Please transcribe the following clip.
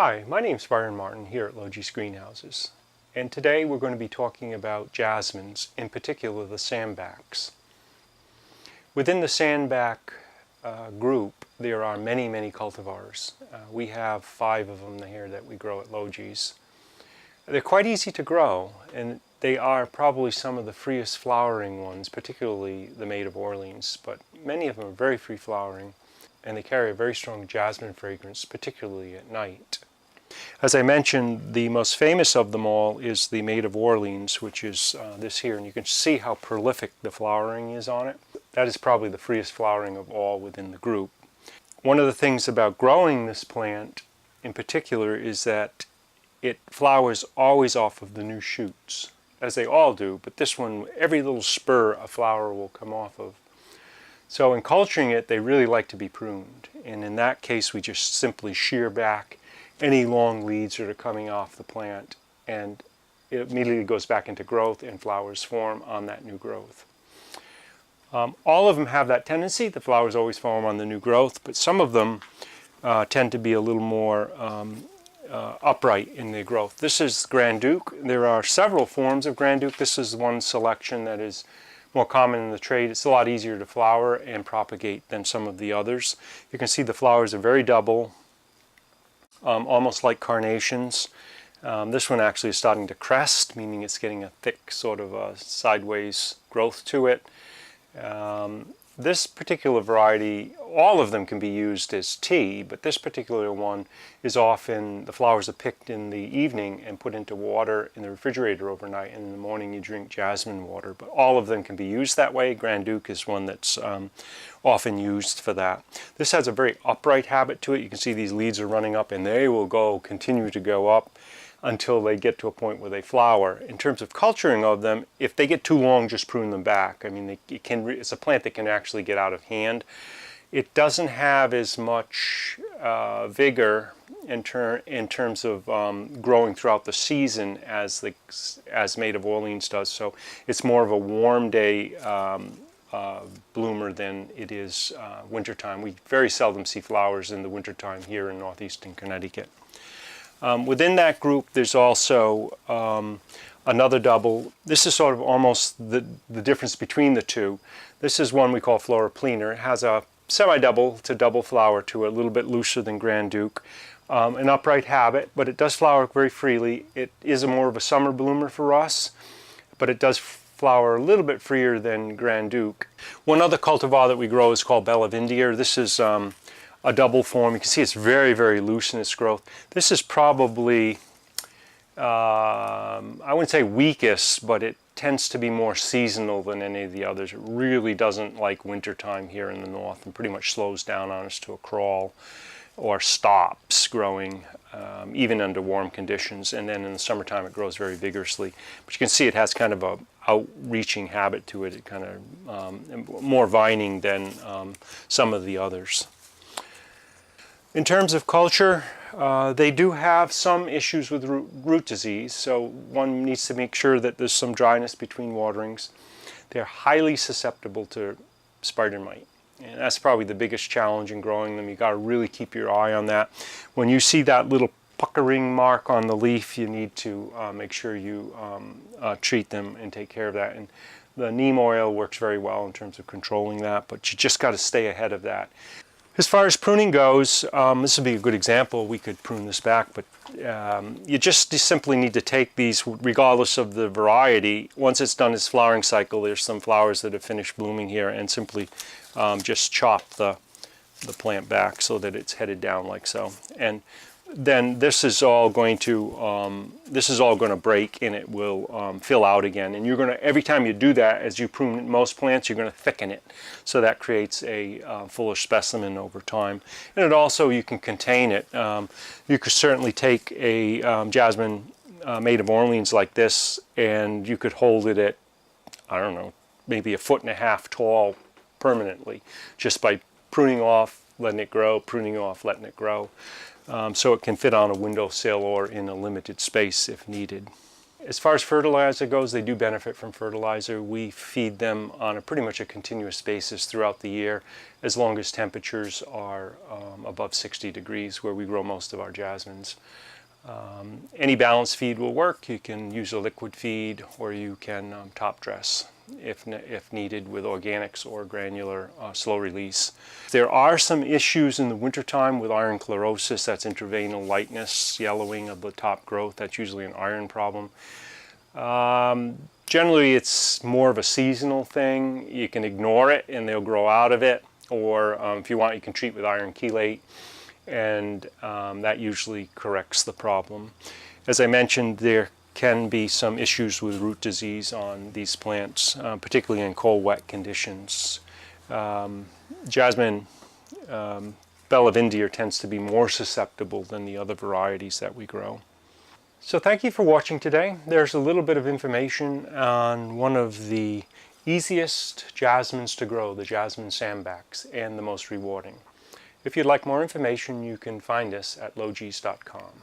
Hi, my name's Byron Martin here at Logie's Greenhouses, and today we're going to be talking about jasmines, in particular the sambacs. Within the sambac group there are many cultivars. We have 5 of them here that we grow at Logie's. They're quite easy to grow, and they are probably some of the freest flowering ones, particularly the Maid of Orleans, but many of them are very free flowering, and they carry a very strong jasmine fragrance, particularly at night. As I mentioned, the most famous of them all is the Maid of Orleans, which is this here, and you can see how prolific the flowering is on it. That is probably the freest flowering of all within the group. One of the things about growing this plant in particular is that it flowers always off of the new shoots, as they all do, but this one, every little spur a flower will come off of. So in culturing it, they really like to be pruned, and in that case we just simply shear back any long leads that are coming off the plant, and it immediately goes back into growth and flowers form on that new growth. All of them have that tendency. The flowers always form on the new growth, but some of them tend to be a little more upright in their growth. This is Grand Duke. There are several forms of Grand Duke. This is one selection that is more common in the trade. It's a lot easier to flower and propagate than some of the others. You can see the flowers are very double, almost like carnations. This one actually is starting to crest, meaning it's getting a thick sort of a sideways growth to it. This particular variety, all of them can be used as tea, but this particular one is often, the flowers are picked in the evening and put into water in the refrigerator overnight, and in the morning you drink jasmine water. But all of them can be used that way. Grand Duke is one that's often used for that. This has a very upright habit to it. You can see these leads are running up, and they will continue to go up until they get to a point where they flower. In terms of culturing of them, if they get too long, just prune them back. I mean, it's a plant that can actually get out of hand. It doesn't have as much vigor in terms of growing throughout the season as Maid of Orleans does. So it's more of a warm day bloomer than it is wintertime. We very seldom see flowers in the wintertime here in northeastern Connecticut. Within that group, there's also another double. This is sort of almost the difference between the two. This is one we call Flora Plena. It has a semi-double to double flower to it, a little bit looser than Grand Duke. An upright habit, but it does flower very freely. It is more of a summer bloomer for us, but it does flower a little bit freer than Grand Duke. One other cultivar that we grow is called Belle of India. This is a double form. You can see it's very loose in its growth. This is probably, I wouldn't say weakest, but it tends to be more seasonal than any of the others. It really doesn't like wintertime here in the north, and pretty much slows down on us to a crawl or stops growing even under warm conditions, and then in the summertime it grows very vigorously. But you can see it has kind of a outreaching habit to it. It kind of more vining than some of the others. In terms of culture, they do have some issues with root disease, so one needs to make sure that there's some dryness between waterings. They're highly susceptible to spider mite, and that's probably the biggest challenge in growing them. You got to really keep your eye on that. When you see that little puckering mark on the leaf, you need to make sure you treat them and take care of that. And the neem oil works very well in terms of controlling that, but you just got to stay ahead of that. As far as pruning goes, this would be a good example. We could prune this back, but you just simply need to take these, regardless of the variety. Once it's done its flowering cycle, there's some flowers that have finished blooming here, and simply just chop the plant back so that it's headed down like so. And then this is all going to break, and it will fill out again. And you're going to, every time you do that, as you prune most plants, you're going to thicken it. So that creates a fuller specimen over time. And it also, you can contain it. You could certainly take a jasmine Maid of Orleans like this, and you could hold it at, I don't know, maybe 1.5 feet tall permanently, just by pruning off, letting it grow, pruning off, letting it grow. So it can fit on a windowsill or in a limited space if needed. As far as fertilizer goes, they do benefit from fertilizer. We feed them on pretty much a continuous basis throughout the year, as long as temperatures are above 60 degrees, where we grow most of our jasmines. Any balanced feed will work. You can use a liquid feed, or you can top dress if needed with organics or granular slow release. There are some issues in the wintertime with iron chlorosis. That's intraveinal lightness, yellowing of the top growth. That's usually an iron problem. Generally it's more of a seasonal thing. You can ignore it and they'll grow out of it, or if you want, you can treat with iron chelate, and that usually corrects the problem. As I mentioned, there can be some issues with root disease on these plants, particularly in cold, wet conditions. Jasmine Bell of India tends to be more susceptible than the other varieties that we grow. So thank you for watching today. There's a little bit of information on one of the easiest jasmines to grow, the jasmine sambacs, and the most rewarding. If you'd like more information, you can find us at logies.com.